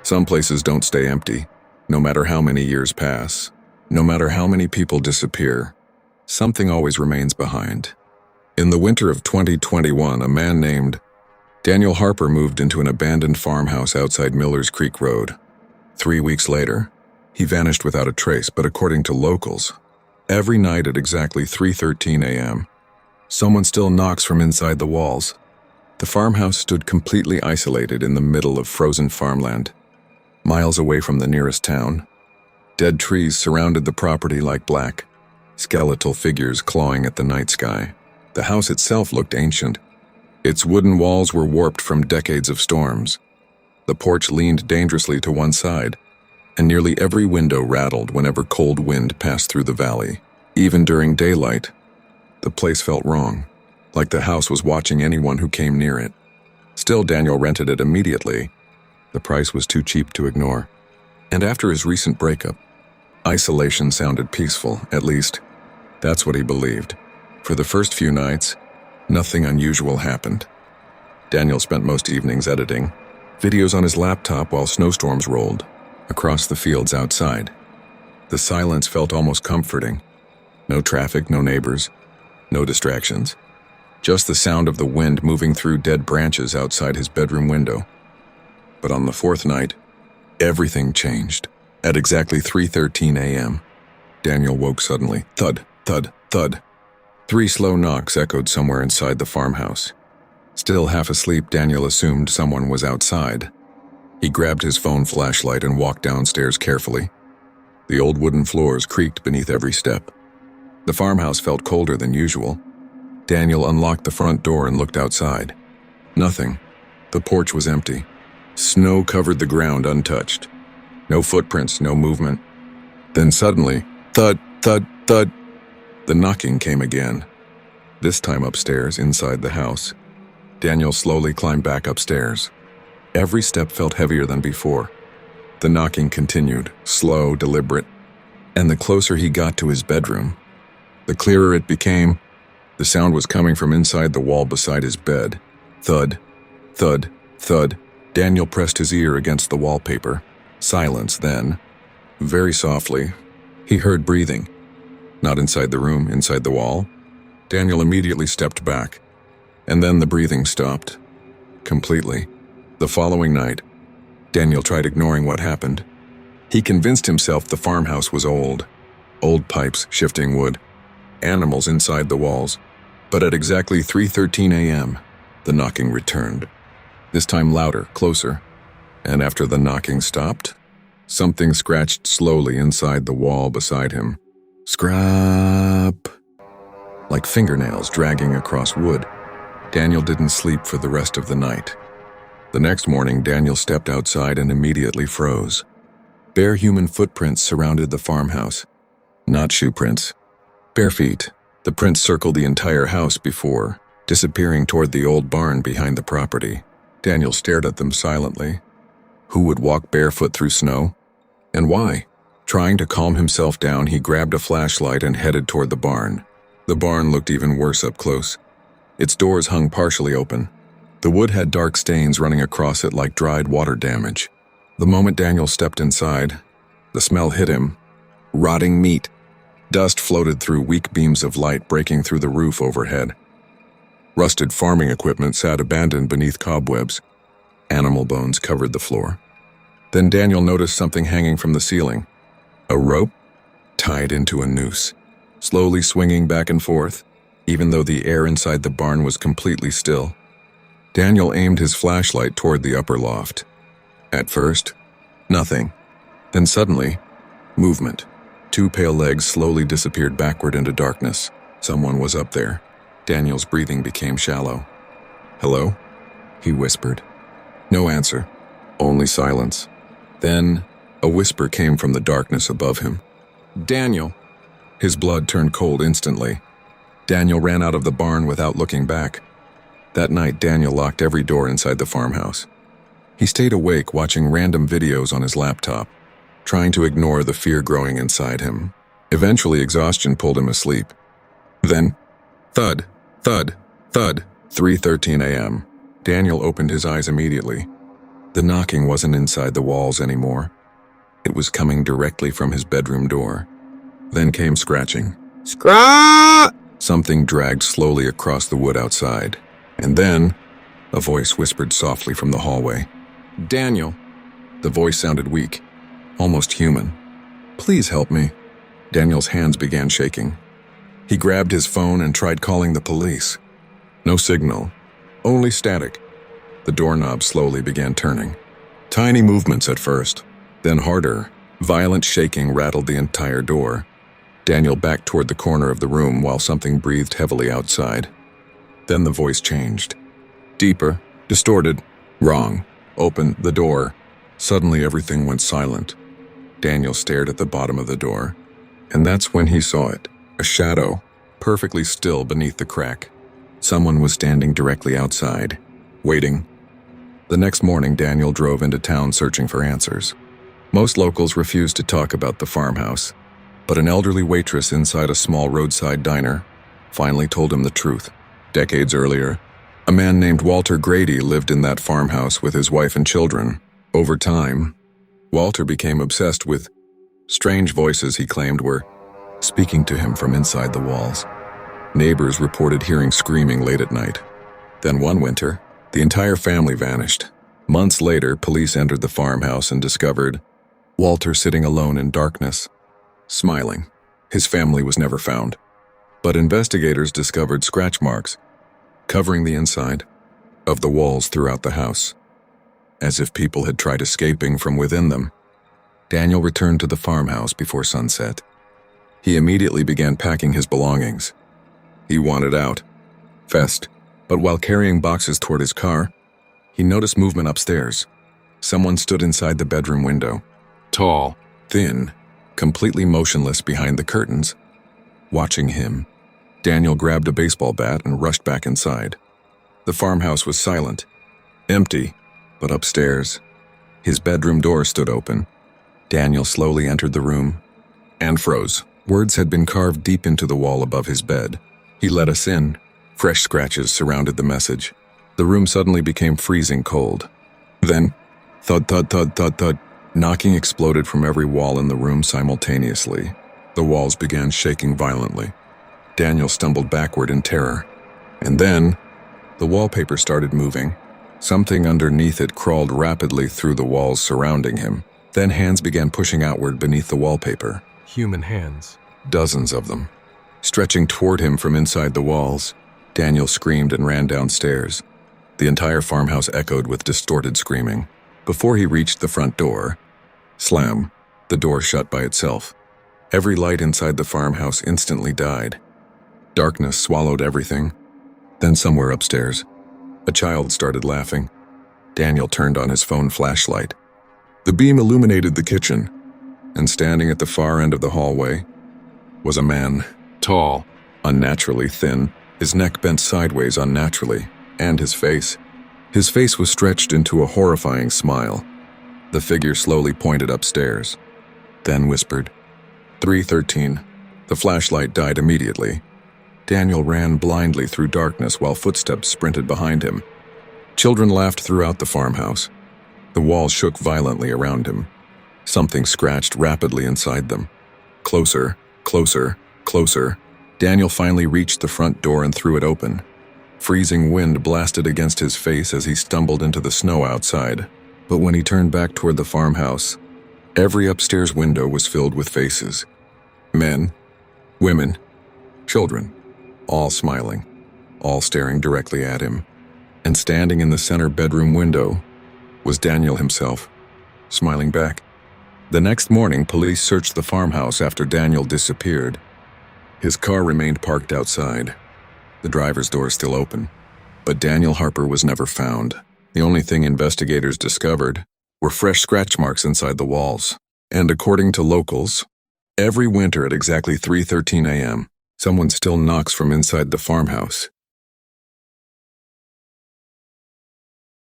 Some places don't stay empty, no matter how many years pass. No matter how many people disappear, something always remains behind. In the winter of 2021, a man named Daniel Harper moved into an abandoned farmhouse outside Millers Creek Road. 3 weeks later, he vanished without a trace, but according to locals, every night at exactly 3:13 a.m., someone still knocks from inside the walls. The farmhouse stood completely isolated in the middle of frozen farmland, miles away from the nearest town. Dead trees surrounded the property like black, skeletal figures clawing at the night sky. The house itself looked ancient. Its wooden walls were warped from decades of storms. The porch leaned dangerously to one side, and nearly every window rattled whenever cold wind passed through the valley. Even during daylight, the place felt wrong, like the house was watching anyone who came near it. Still, Daniel rented it immediately. The price was too cheap to ignore. And after his recent breakup, isolation sounded peaceful, at least that's what he believed. For the first few nights, nothing unusual happened. Daniel spent most evenings editing videos on his laptop while snowstorms rolled across the fields outside. The silence felt almost comforting. No traffic, no neighbors, no distractions. Just the sound of the wind moving through dead branches outside his bedroom window. But on the fourth night, everything changed. At exactly 3:13 a.m., Daniel woke suddenly. Thud, thud, thud. 3 slow knocks echoed somewhere inside the farmhouse. Still half asleep, Daniel assumed someone was outside. He grabbed his phone flashlight and walked downstairs carefully. The old wooden floors creaked beneath every step. The farmhouse felt colder than usual. Daniel unlocked the front door and looked outside. Nothing. The porch was empty. Snow covered the ground untouched. No footprints, no movement. Then suddenly, thud, thud, thud. The knocking came again. This time upstairs, inside the house. Daniel slowly climbed back upstairs. Every step felt heavier than before. The knocking continued, slow, deliberate. And the closer he got to his bedroom, the clearer it became. The sound was coming from inside the wall beside his bed. Thud, thud, thud. Daniel pressed his ear against the wallpaper. Silence then. Very softly, he heard breathing. Not inside the room, inside the wall. Daniel immediately stepped back. And then the breathing stopped. Completely. The following night, Daniel tried ignoring what happened. He convinced himself the farmhouse was old. Old pipes, shifting wood, animals inside the walls. But at exactly 3:13 a.m., the knocking returned. This time louder, closer. And after the knocking stopped, something scratched slowly inside the wall beside him. Scrap! Like fingernails dragging across wood. Daniel didn't sleep for the rest of the night. The next morning, Daniel stepped outside and immediately froze. Bare human footprints surrounded the farmhouse. Not shoe prints. Bare feet. The prints circled the entire house before disappearing toward the old barn behind the property. Daniel stared at them silently. Who would walk barefoot through snow? And why? Trying to calm himself down, he grabbed a flashlight and headed toward the barn. The barn looked even worse up close. Its doors hung partially open. The wood had dark stains running across it like dried water damage. The moment Daniel stepped inside, the smell hit him. Rotting meat. Dust floated through weak beams of light breaking through the roof overhead. Rusted farming equipment sat abandoned beneath cobwebs. Animal bones covered the floor. Then Daniel noticed something hanging from the ceiling. A rope tied into a noose, slowly swinging back and forth, even though the air inside the barn was completely still. Daniel aimed his flashlight toward the upper loft. At first, nothing. Then suddenly, movement. 2 pale legs slowly disappeared backward into darkness. Someone was up there. Daniel's breathing became shallow. "Hello?" he whispered. No answer, only silence. Then, a whisper came from the darkness above him. "Daniel!" His blood turned cold instantly. Daniel ran out of the barn without looking back. That night, Daniel locked every door inside the farmhouse. He stayed awake watching random videos on his laptop, trying to ignore the fear growing inside him. Eventually, exhaustion pulled him asleep. Then, thud, thud, thud, 3:13 a.m. Daniel opened his eyes immediately. The knocking wasn't inside the walls anymore. It was coming directly from his bedroom door. Then came scratching. Scratch! Something dragged slowly across the wood outside. And then, a voice whispered softly from the hallway. "Daniel." The voice sounded weak, almost human. "Please help me." Daniel's hands began shaking. He grabbed his phone and tried calling the police. No signal, only static. The doorknob slowly began turning. Tiny movements at first, then harder. Violent shaking rattled the entire door. Daniel backed toward the corner of the room while something breathed heavily outside. Then the voice changed. Deeper, distorted. "Wrong. Open the door." Suddenly everything went silent. Daniel stared at the bottom of the door, and that's when he saw it. A shadow, perfectly still beneath the crack. Someone was standing directly outside, waiting. The next morning, Daniel drove into town searching for answers. Most locals refused to talk about the farmhouse, but an elderly waitress inside a small roadside diner finally told him the truth. Decades earlier, a man named Walter Grady lived in that farmhouse with his wife and children. Over time, Walter became obsessed with strange voices he claimed were speaking to him from inside the walls. Neighbors reported hearing screaming late at night. Then one winter, the entire family vanished. Months later, police entered the farmhouse and discovered Walter sitting alone in darkness, smiling. His family was never found, but investigators discovered scratch marks covering the inside of the walls throughout the house, as if people had tried escaping from within them. Daniel returned to the farmhouse before sunset. He immediately began packing his belongings. He wanted out, fast, but while carrying boxes toward his car, he noticed movement upstairs. Someone stood inside the bedroom window. Tall, thin, completely motionless behind the curtains. Watching him, Daniel grabbed a baseball bat and rushed back inside. The farmhouse was silent, empty, but upstairs, his bedroom door stood open. Daniel slowly entered the room and froze. Words had been carved deep into the wall above his bed. "He let us in." Fresh scratches surrounded the message. The room suddenly became freezing cold. Then, thud, thud, thud, thud, thud. Knocking exploded from every wall in the room simultaneously. The walls began shaking violently. Daniel stumbled backward in terror. And then, the wallpaper started moving. Something underneath it crawled rapidly through the walls surrounding him. Then hands began pushing outward beneath the wallpaper. Human hands. Dozens of them. Stretching toward him from inside the walls, Daniel screamed and ran downstairs. The entire farmhouse echoed with distorted screaming. Before he reached the front door, slam, the door shut by itself. Every light inside the farmhouse instantly died. Darkness swallowed everything. Then somewhere upstairs, a child started laughing. Daniel turned on his phone flashlight. The beam illuminated the kitchen, and standing at the far end of the hallway was a man. Tall, unnaturally thin, his neck bent sideways unnaturally, and his face. His face was stretched into a horrifying smile. The figure slowly pointed upstairs, then whispered, 313. The flashlight died immediately. Daniel ran blindly through darkness while footsteps sprinted behind him. Children laughed throughout the farmhouse. The walls shook violently around him. Something scratched rapidly inside them. Closer, closer, closer. Daniel finally reached the front door and threw it open. Freezing wind blasted against his face as he stumbled into the snow outside. But when he turned back toward the farmhouse, every upstairs window was filled with faces. Men, women, children, all smiling, all staring directly at him. And standing in the center bedroom window was Daniel himself, smiling back. The next morning, police searched the farmhouse after Daniel disappeared. His car remained parked outside, the driver's door still open. But Daniel Harper was never found. The only thing investigators discovered were fresh scratch marks inside the walls. And according to locals, every winter at exactly 3:13 a.m., someone still knocks from inside the farmhouse.